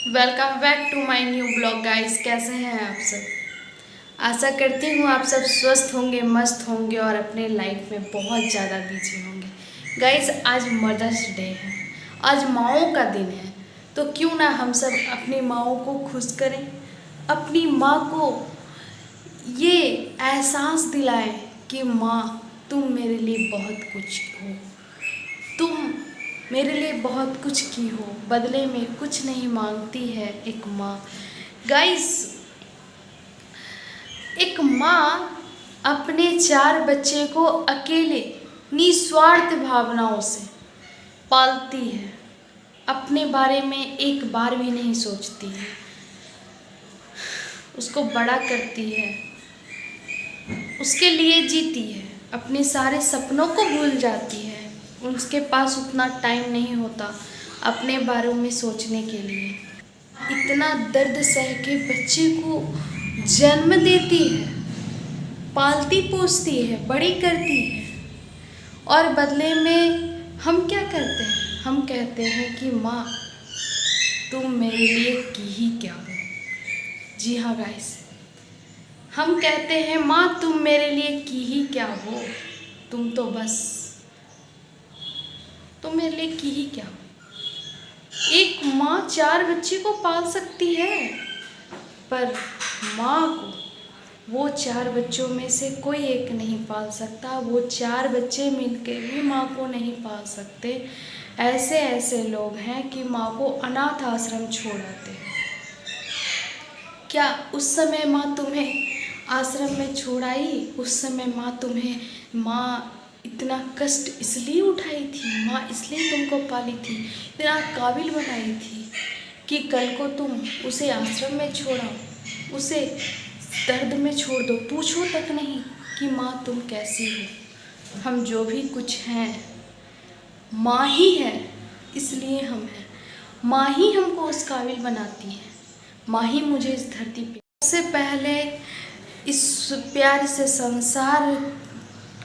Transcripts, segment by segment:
Welcome back to my new blog guys. कैसे हैं आप सब। आशा करती हूँ आप सब स्वस्थ होंगे, मस्त होंगे और अपने लाइफ में बहुत ज़्यादा बिजी होंगे। गाइस आज मदर्स डे है, आज माँओं का दिन है, तो क्यों ना हम सब अपनी माँओं को खुश करें, अपनी माँ को ये एहसास दिलाएं कि माँ तुम मेरे लिए बहुत कुछ हो, तुम मेरे लिए बहुत कुछ की हो, बदले में कुछ नहीं मांगती है एक माँ। गाइस एक माँ अपने 4 बच्चे को अकेले निस्वार्थ भावनाओं से पालती है, अपने बारे में एक बार भी नहीं सोचती है, उसको बड़ा करती है, उसके लिए जीती है, अपने सारे सपनों को भूल जाती है। उसके पास उतना टाइम नहीं होता अपने बारे में सोचने के लिए। इतना दर्द सह के बच्चे को जन्म देती है, पालती पोसती है, बड़ी करती है, और बदले में हम क्या करते हैं? हम कहते हैं कि माँ तुम मेरे लिए की ही क्या हो। जी हाँ गाइस, हम कहते हैं माँ तुम मेरे लिए की ही क्या हो, तुम तो बस, तुम मेरे लिए की ही क्या हो। एक माँ 4 बच्चे को पाल सकती है, पर माँ को वो 4 बच्चों में से कोई एक नहीं पाल सकता। वो 4 बच्चे मिलके भी माँ को नहीं पाल सकते। ऐसे ऐसे लोग हैं कि माँ को अनाथ आश्रम छोड़ आते हैं। क्या उस समय माँ तुम्हें आश्रम में छोड़ आई? उस समय माँ इतना कष्ट इसलिए उठाई थी, माँ इसलिए तुमको पाली थी, इतना काबिल बनाई थी कि कल को तुम उसे आश्रम में छोड़ाओ, उसे दर्द में छोड़ दो, पूछो तक नहीं कि माँ तुम कैसी हो। हम जो भी कुछ हैं माँ ही है, इसलिए हम हैं। माँ ही हमको उस काबिल बनाती है, माँ ही मुझे इस धरती पे सबसे पहले इस प्यार से संसार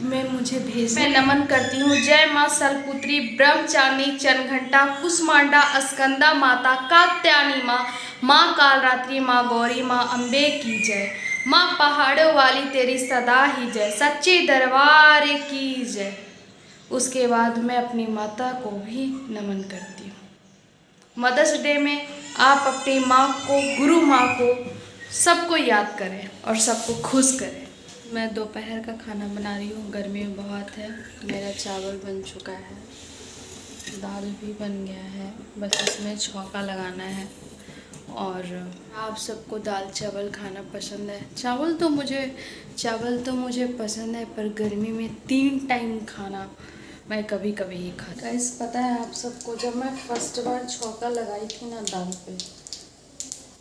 में मुझे भेज। मैं नमन करती हूँ। जय माँ सलपुत्री ब्रह्मचारिणी चनघंटा कुसमांडा स्कंदा माता कात्यायनी माँ, माँ कालरात्रि, माँ गौरी, माँ अम्बे की जय, माँ पहाड़ों वाली तेरी सदा ही जय, सच्चे दरबार की जय। उसके बाद मैं अपनी माता को भी नमन करती हूँ। मदर्स डे में आप अपनी माँ को, गुरु माँ को, सबको याद करें और सबको खुश करें। मैं दोपहर का खाना बना रही हूँ, गर्मी बहुत है। मेरा चावल बन चुका है, दाल भी बन गया है, बस इसमें छौंका लगाना है। और आप सबको दाल चावल खाना पसंद है? चावल तो मुझे पसंद है, पर गर्मी में 3 टाइम खाना मैं कभी कभी ही खाता। गाइस पता है आप सबको, जब मैं फर्स्ट बार छौंका लगाई थी ना दाल पे,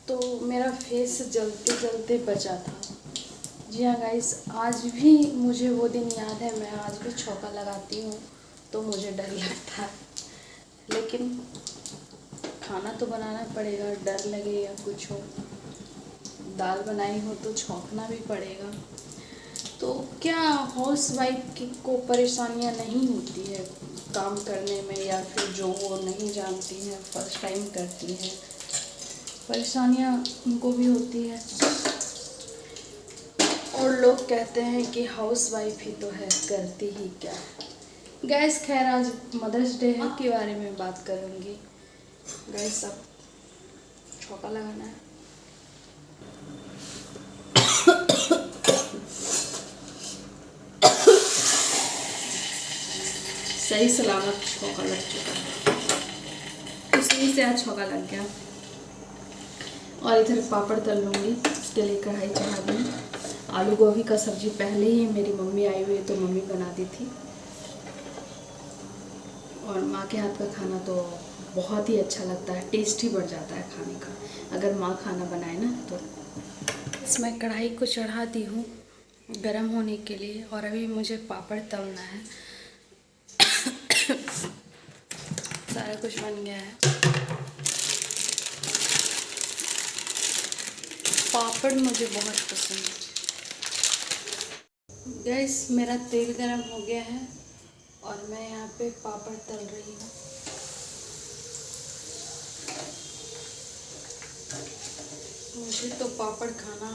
तो मेरा फेस जलते जलते बचा था। जी हाँ गाइस, आज भी मुझे वो दिन याद है। मैं आज भी छौंका लगाती हूँ तो मुझे डर लगता है, लेकिन खाना तो बनाना पड़ेगा, डर लगे या कुछ हो। दाल बनाई हो तो छौंकना भी पड़ेगा। तो क्या हाउस वाइफ को परेशानियाँ नहीं होती है काम करने में, या फिर जो वो नहीं जानती हैं, फर्स्ट टाइम करती हैं, परेशानियाँ उनको भी होती है। और लोग कहते हैं कि हाउस वाइफ ही तो है, करती ही क्या है। गैस खैर आज मदर्स डे है के बारे में बात करूँगी। गैस अब छौंका लगाना है। सही सलामत छौंका लग चुका है, इसलिए से आज छौंका लग गया। और इधर पापड़ तल लूँगी, इसके लिए कढ़ाई चढ़ा दी। आलू गोभी का सब्जी पहले ही मेरी मम्मी आई हुई है तो मम्मी बना दी थी, और माँ के हाथ का खाना तो बहुत ही अच्छा लगता है, टेस्ट ही बढ़ जाता है खाने का अगर माँ खाना बनाए ना तो। इसमें कढ़ाई को चढ़ा दी हूँ गरम होने के लिए, और अभी मुझे पापड़ तलना है। सारा कुछ बन गया है। पापड़ मुझे बहुत पसंद है। गैस मेरा तेल गरम हो गया है और मैं यहाँ पे पापड़ तल रही हूँ। मुझे तो पापड़ खाना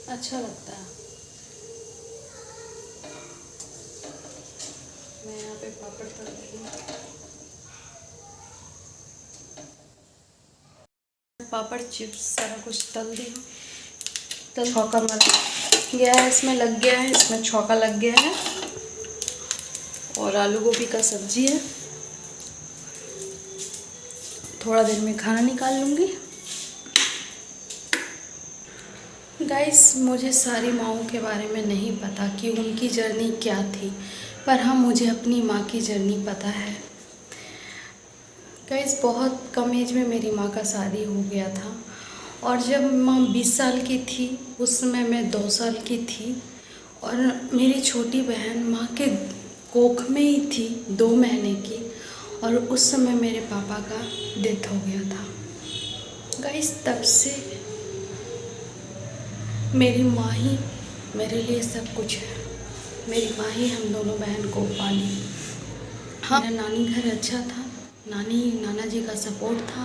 अच्छा लगता है। मैं यहाँ पे पापड़ तल रही हूँ। पापड़ चिप्स सारा कुछ तल दी हूँ। छौका मर गया है, इसमें लग गया है, इसमें छौका लग गया है। और आलू गोभी का सब्जी है। थोड़ा देर में खाना निकाल लूँगी। गाइस, मुझे सारी माँओं के बारे में नहीं पता कि उनकी जर्नी क्या थी, पर हाँ मुझे अपनी माँ की जर्नी पता है। गाइस, बहुत कम एज में मेरी माँ का शादी हो गया था और जब माँ 20 साल की थी उस समय मैं 2 साल की थी और मेरी छोटी बहन माँ के कोख में ही थी 2 महीने की और उस समय मेरे पापा का डेथ हो गया था। गाइस, तब से मेरी माँ ही मेरे लिए सब कुछ है। मेरी माँ ही हम दोनों बहन को पाली। हाँ, मेरा नानी घर अच्छा था। नाना जी का सपोर्ट था,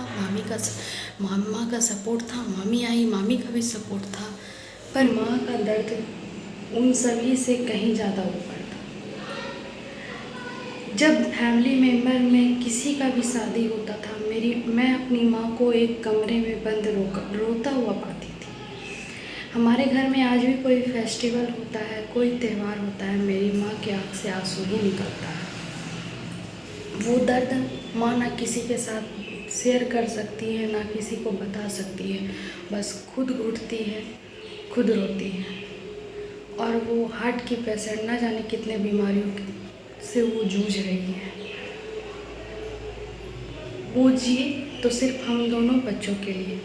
मामा का सपोर्ट था, मामी आई, मामी का भी सपोर्ट था। पर माँ का दर्द उन सभी से कहीं ज़्यादा ऊपर था। जब फैमिली मेम्बर में किसी का भी शादी होता था, मैं अपनी माँ को एक कमरे में बंद रोता हुआ पाती थी। हमारे घर में आज भी कोई फेस्टिवल होता है, कोई त्यौहार होता है, मेरी माँ की आँख से आंसू ही निकलता है। वो दर्द माँ ना किसी के साथ शेयर कर सकती है, ना किसी को बता सकती है। बस खुद घुटती है, खुद रोती है। और वो हार्ट की पेशेंट, ना जाने कितने बीमारियों से वो जूझ रही है। वो जिए तो सिर्फ हम दोनों बच्चों के लिए।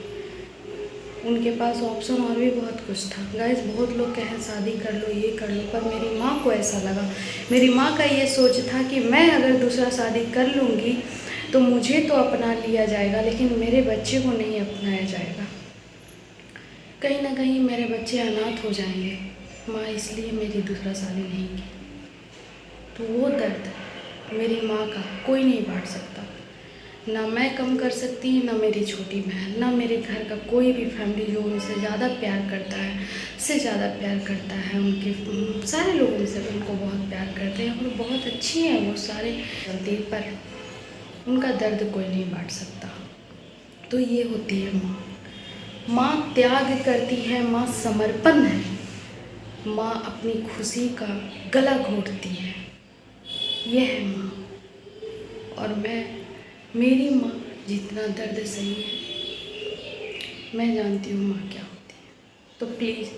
उनके पास ऑप्शन और भी बहुत कुछ था। गाइस, बहुत लोग कहें शादी कर लो, ये कर लो, पर मेरी माँ को ऐसा लगा, मेरी माँ का ये सोच था कि मैं अगर दूसरा शादी कर लूँगी तो मुझे तो अपना लिया जाएगा, लेकिन मेरे बच्चे को नहीं अपनाया जाएगा। कहीं ना कहीं मेरे बच्चे अनाथ हो जाएंगे। माँ इसलिए मेरी दूसरा शादी नहीं की। तो वो दर्द मेरी माँ का कोई नहीं बांट सकता। ना मैं कम कर सकती, ना मेरी छोटी बहन, ना मेरे घर का कोई भी फैमिली जो उनसे ज़्यादा प्यार करता है, से ज़्यादा प्यार करता है। उनके सारे लोग उनको बहुत प्यार करते हैं और बहुत अच्छी हैं वो सारे गलती, पर उनका दर्द कोई नहीं बांट सकता। तो ये होती है माँ। माँ त्याग करती है, माँ समर्पण है, माँ अपनी खुशी का गला घोटती है। यह है माँ। और मेरी माँ जितना दर्द सही है, मैं जानती हूँ माँ क्या होती है। तो प्लीज़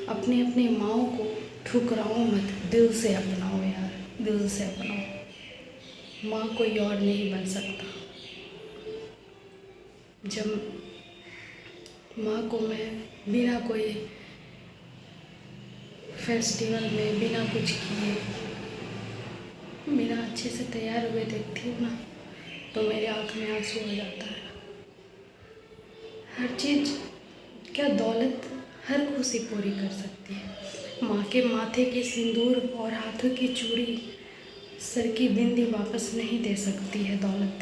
अपनी अपनी माँओं को ठुकराओ मत, दिल से अपनाओ यार, दिल से अपनाओ। माँ कोई और नहीं बन सकता। जब माँ को मैं बिना कोई फेस्टिवल में, बिना कुछ किए, बिना अच्छे से तैयार हुए देखती हूँ ना, तो मेरे आँख में आंसू आ जाता है। हर चीज़ क्या, दौलत हर खुशी पूरी कर सकती है। माँ के माथे की सिंदूर और हाथों की चूड़ी, सर की बिंदी वापस नहीं दे सकती है दौलत।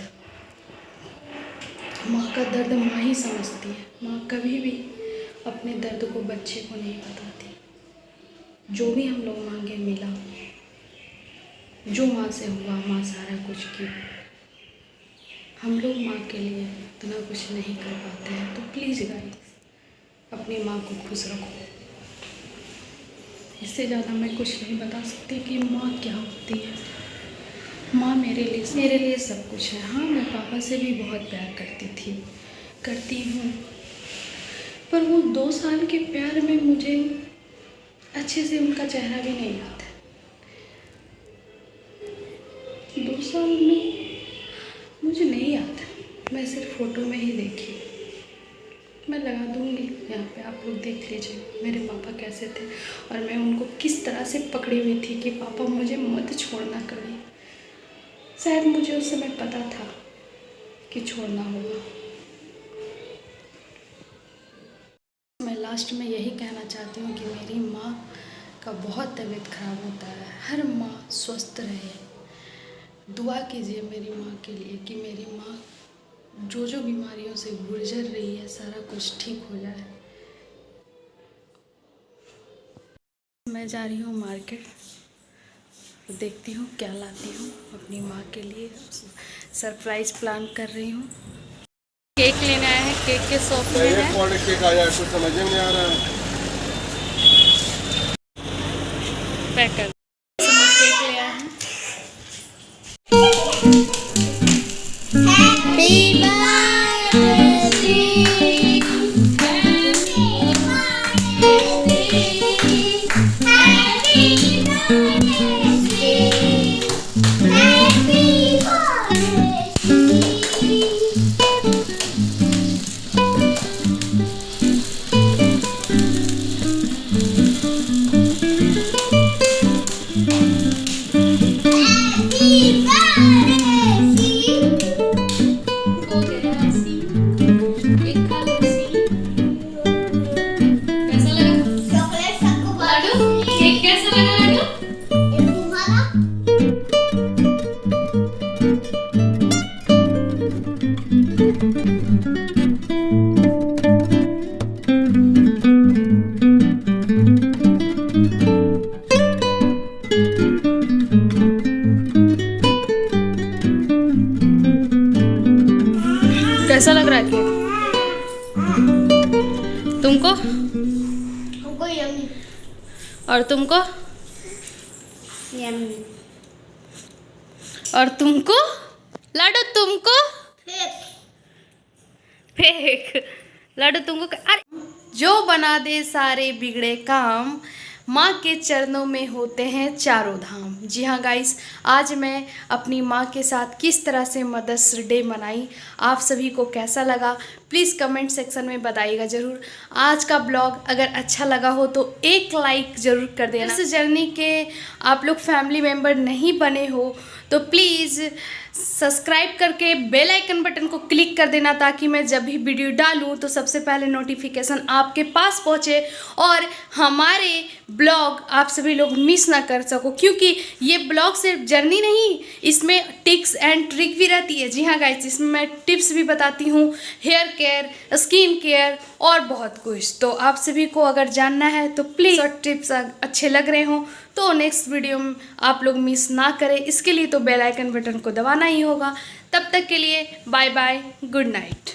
माँ का दर्द माँ ही समझती है। माँ कभी भी अपने दर्द को बच्चे को नहीं बताती। जो भी हम लोग मांगे मिला, जो माँ से हुआ माँ सारा कुछ की। हम लोग माँ के लिए इतना कुछ नहीं कर पाते हैं। तो प्लीज़ गाइस, अपनी माँ को खुश रखो। इससे ज़्यादा मैं कुछ नहीं बता सकती कि माँ क्या होती है। माँ मेरे लिए सब कुछ है। हाँ, मैं पापा से भी बहुत प्यार करती हूँ, पर वो 2 साल के प्यार में मुझे अच्छे से उनका चेहरा भी नहीं याद है। 2 साल में मुझे नहीं याद है, मैं सिर्फ फ़ोटो में ही देखी। मैं लगा दूँगी यहाँ पे, आप लोग देख लीजिए मेरे पापा कैसे थे और मैं उनको किस तरह से पकड़ी हुई थी कि पापा मुझे मत छोड़ना कभी। शायद मुझे उस समय पता था कि छोड़ना होगा। मैं लास्ट में यही कहना चाहती हूँ कि मेरी माँ का बहुत तबीयत ख़राब होता है। हर माँ स्वस्थ रहे। दुआ कीजिए मेरी माँ के लिए कि मेरी माँ जो बीमारियों से गुजर रही है सारा कुछ ठीक हो जाए। मैं जा रही हूँ मार्केट, तो देखती हूँ क्या लाती हूँ अपनी माँ के लिए। सरप्राइज प्लान कर रही हूँ। केक लेने आए हैं, केक के शॉप में है। केक आया है, कुछ समझ में नहीं आ रहा है। पैक कर केक ले आए हैं। कैसा लग रहा है केक? तुमको? हमको यम्मी। और तुमको? यम्मी। और तुमको? लाडू तुमको? फेक। फेक। लाडू तुमको? अरे जो बना दे सारे बिगड़े काम, माँ के चरणों में होते हैं चारों धाम। जी हाँ गाइस, आज मैं अपनी माँ के साथ किस तरह से मदर्स डे मनाई, आप सभी को कैसा लगा प्लीज़ कमेंट सेक्शन में बताइएगा ज़रूर। आज का ब्लॉग अगर अच्छा लगा हो तो एक लाइक ज़रूर कर देना। इस जर्नी के आप लोग फैमिली मेम्बर नहीं बने हो तो प्लीज़ सब्सक्राइब करके बेल आइकन बटन को क्लिक कर देना, ताकि मैं जब भी वीडियो डालूं तो सबसे पहले नोटिफिकेशन आपके पास पहुंचे और हमारे ब्लॉग आप सभी लोग मिस ना कर सको। क्योंकि ये ब्लॉग सिर्फ जर्नी नहीं, इसमें टिप्स एंड ट्रिक भी रहती है। जी हाँ गाइस, इसमें मैं टिप्स भी बताती हूँ, हेयर केयर, स्किन केयर और बहुत कुछ। तो आप सभी को अगर जानना है तो प्लीज़, और टिप्स अच्छे लग रहे हों तो नेक्स्ट वीडियो में आप लोग मिस ना करें। इसके लिए तो बेल आइकन बटन को दबाना ही होगा। तब तक के लिए बाय बाय, गुड नाइट।